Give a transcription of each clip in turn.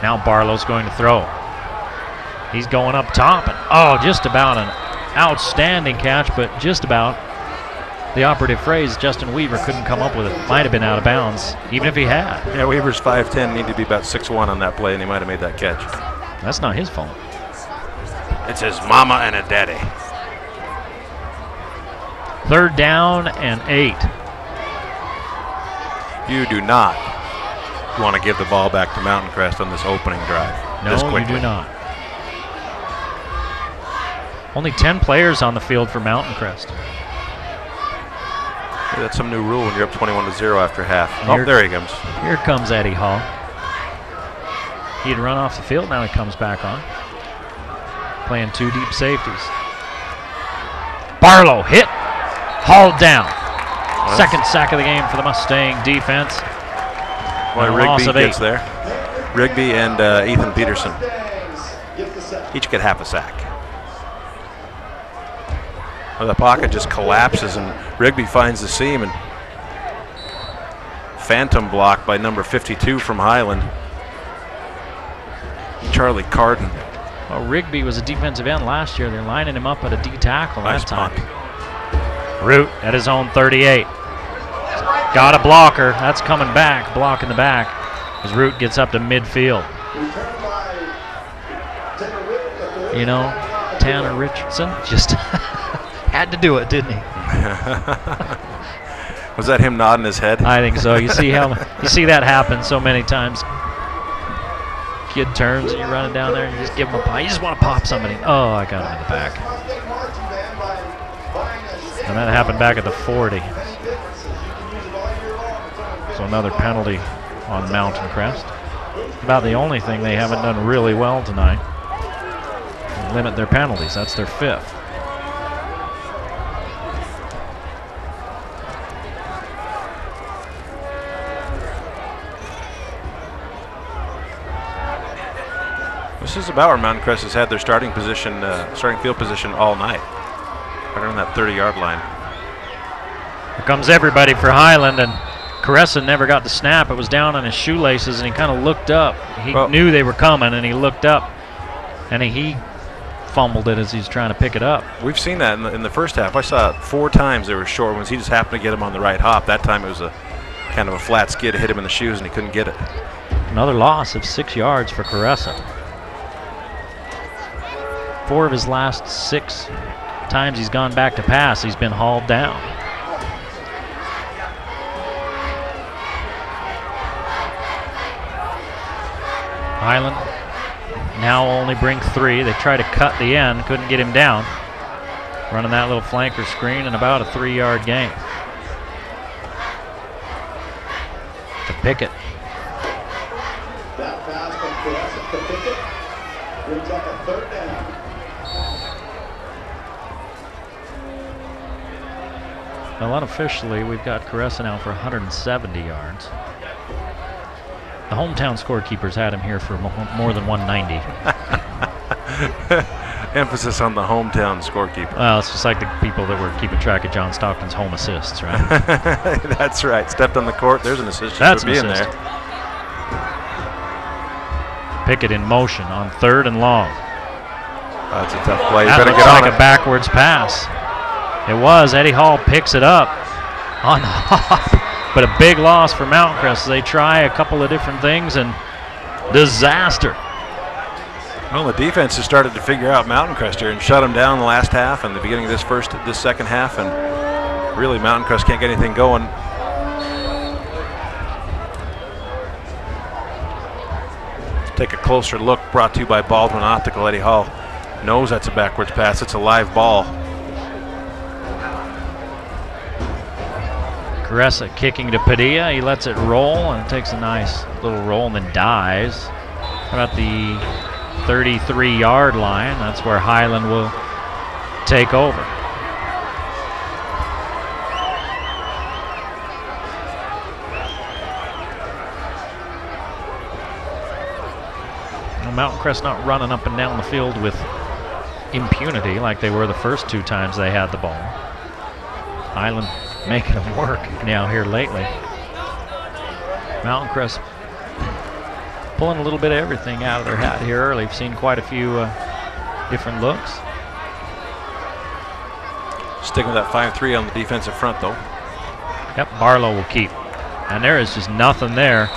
Now Barlow's going to throw. He's going up top, and just about an outstanding catch, but just about the operative phrase Justin Weaver couldn't come up with it. Might have been out of bounds, even if he had. Yeah, Weaver's 5'10", needed to be about 6'1" on that play, and he might have made that catch. That's not his fault. It's his mama and a daddy. 3rd down and 8. You do not want to give the ball back to Mountain Crest on this opening drive. No, you do not. Only 10 players on the field for Mountain Crest. Yeah, that's some new rule when you're up 21-0 after half. There he comes. Here comes Eddie Hall. He'd run off the field, now he comes back on. Playing 2 deep safeties. Barlow hit, hauled down. Second sack of the game for the Mustang defense. Boy, Rigby gets there. Rigby and Ethan Peterson each get half a sack. Well, the pocket just collapses, and Rigby finds the seam, and phantom block by number 52 from Highland, Charlie Carden. Well, Rigby was a defensive end last year. They're lining him up at a D tackle that time. Root at his own 38. Got a blocker. That's coming back. Block in the back as Root gets up to midfield. You know, Tanner Richardson just had to do it, didn't he? Was that him nodding his head? I think so. You see that happen so many times. Kid turns and you're running down there and you just give him a pop. You just want to pop somebody. Oh, I got him in the back. And that happened back at the 40. So another penalty on Mountain Crest. About the only thing they haven't done really well tonight. Limit their penalties. That's their 5th. This is about where Mountain Crest has had their starting field position all night. Right around that 30-yard line. Here comes everybody for Highland, and Caressa never got the snap. It was down on his shoelaces, and he kind of looked up. He knew they were coming, and he looked up, and he fumbled it as he was trying to pick it up. We've seen that in the first half. I saw it 4 times. There were short ones. He just happened to get him on the right hop. That time it was a kind of a flat skid, hit him in the shoes, and he couldn't get it. Another loss of 6 yards for Caressa. 4 of his last 6 times he's gone back to pass, he's been hauled down. Highland now only bring 3. They try to cut the end, couldn't get him down. Running that little flanker screen and about a 3-yard gain. To Pickett. That pass from Caressa to Pickett brings up a 3rd down. Well, unofficially, we've got Caressa now for 170 yards. The hometown scorekeepers had him here for more than 190. Emphasis on the hometown scorekeeper. Well, it's just like the people that were keeping track of John Stockton's home assists, right? That's right. Stepped on the court. There's an assist That's for being assist. there. Pickett in motion on 3rd and long. That's a tough play. You That better looks get on like it. a backwards pass. It was. Eddie Hall picks it up on the hop, but a big loss for Mountain Crest. They try a couple of different things and disaster. Well, the defense has started to figure out Mountain Crest here and shut them down in the last half and the beginning of this second half, and really Mountain Crest can't get anything going. Let's take a closer look, brought to you by Baldwin Optical. Eddie Hall knows that's a backwards pass. It's a live ball. Caressa kicking to Padilla. He lets it roll and takes a nice little roll and then dives. About the 33-yard line. That's where Highland will take over. Well, Mountain Crest not running up and down the field with impunity like they were the first 2 times they had the ball. Highland making them work now here lately. Mountain Crest pulling a little bit of everything out of their hat here early. We've seen quite a few different looks. Sticking with that 5-3 on the defensive front, though. Yep, Barlow will keep. And there is just nothing there.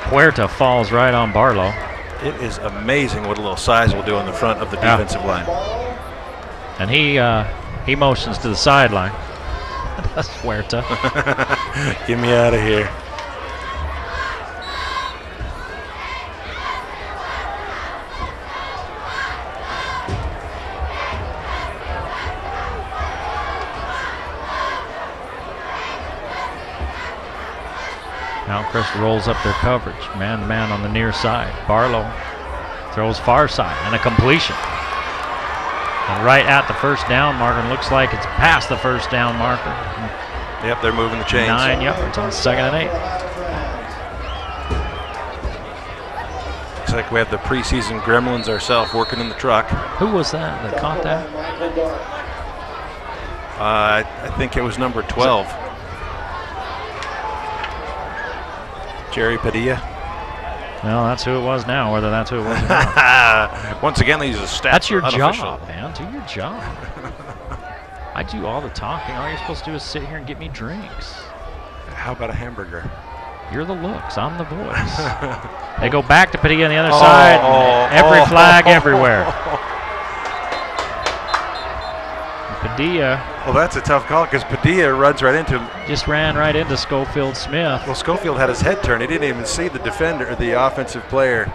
Puerta falls right on Barlow. It is amazing what a little size will do on the front of the defensive line. And he motions to the sideline. That's Puerta. Get me out of here. Mountain Crest rolls up their coverage, man-to-man on the near side. Barlow throws far side, and a completion. And right at the first down marker, and looks like it's past the first down marker. Yep, they're moving the chains. 9 yards on 2nd and 8. Looks like we have the preseason gremlins ourselves working in the truck. Who was that caught that? I think it was number 12. Jerry Padilla. Well, that's who it was now, whether that's who it was or not. Once again, these are stats. That's your unofficial. job, man. Do your job. I do all the talking. All you're supposed to do is sit here and get me drinks. How about a hamburger? You're the looks. I'm the voice. They go back to Padilla on the other side. Every flag everywhere. Padilla. Well, that's a tough call because Padilla runs right into him. Just ran right into Schofield Smith. Well, Schofield had his head turned. He didn't even see the defender or the offensive player.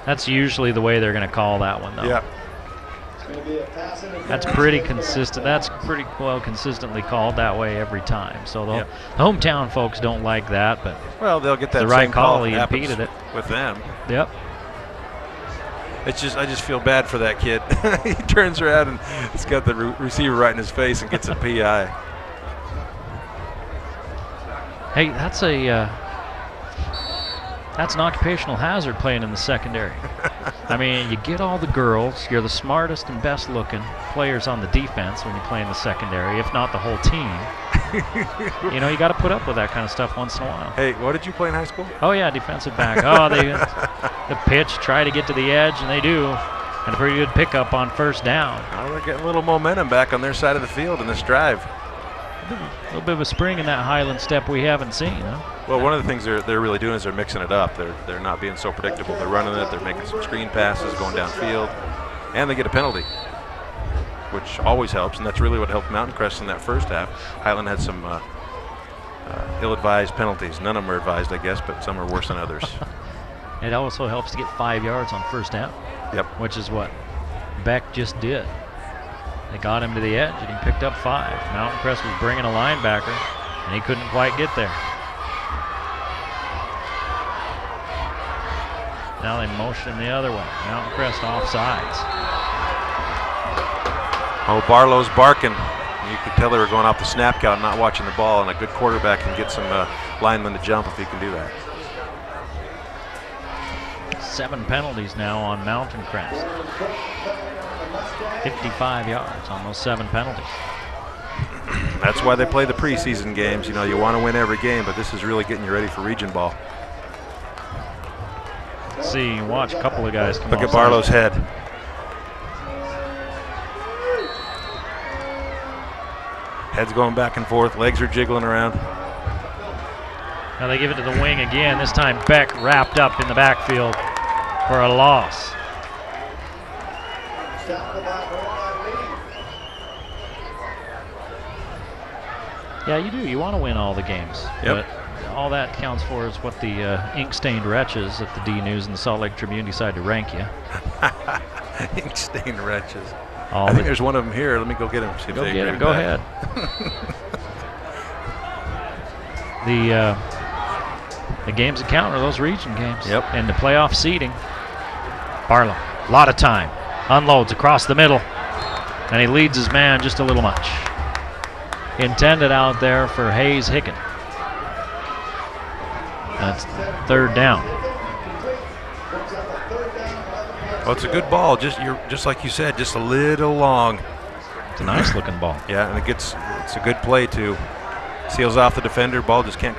That's usually the way they're going to call that one, though. Yeah. That's pretty consistent. That's pretty well consistently called that way every time. So the hometown folks don't like that, but well, they'll get that the right same call. He impeded it with them. Yep. It's just I just feel bad for that kid. He turns around and it's got the receiver right in his face and gets a PI. Hey, that's an occupational hazard playing in the secondary. I mean, you get all the girls. You're the smartest and best looking players on the defense when you play in the secondary, if not the whole team. You know, you got to put up with that kind of stuff once in a while. Hey, what did you play in high school? Oh, yeah, defensive back. Oh, the pitch, try to get to the edge, and they do. And a pretty good pickup on first down. Oh, they're getting a little momentum back on their side of the field in this drive. A little bit of a spring in that Highland step we haven't seen, huh? Well, one of the things they're really doing is they're mixing it up. They're not being so predictable. They're running it. They're making some screen passes, going downfield, and they get a penalty, which always helps. And that's really what helped Mountain Crest in that first half. Highland had some ill-advised penalties. None of them are advised, I guess, but some are worse than others. It also helps to get 5 yards on first down. Yep. Which is what Beck just did. They got him to the edge, and he picked up 5. Mountain Crest was bringing a linebacker, and he couldn't quite get there. Now they motion him the other way. Mountain Crest offsides. Oh, Barlow's barking. You could tell they were going off the snap count, not watching the ball, and a good quarterback can get some linemen to jump if he can do that. 7 penalties now on Mountain Crest. 55 yards on those 7 penalties. That's why they play the preseason games. You know, you want to win every game, but this is really getting you ready for region ball. See, watch a couple of guys come Look off at Barlow's side. head. Head's going back and forth, legs are jiggling around. Now they give it to the wing again. This time Beck wrapped up in the backfield for a loss. Yeah, you do. You want to win all the games. Yep. But all that counts for is what the ink-stained wretches at the D News and the Salt Lake Tribune decide to rank you. Ink-stained wretches. I think there's one of them here. Let me go get him. See if go they get agree him. with Go that. ahead. The games that count are those region games. Yep. And the playoff seeding. Barlow, a lot of time. Unloads across the middle. And he leads his man just a little much. Intended out there for Hayes Hicken. That's 3rd down. Well, it's a good ball. Just like you said, just a little long. It's a nice looking ball. Yeah, and it's a good play too. Seals off the defender. Ball just can't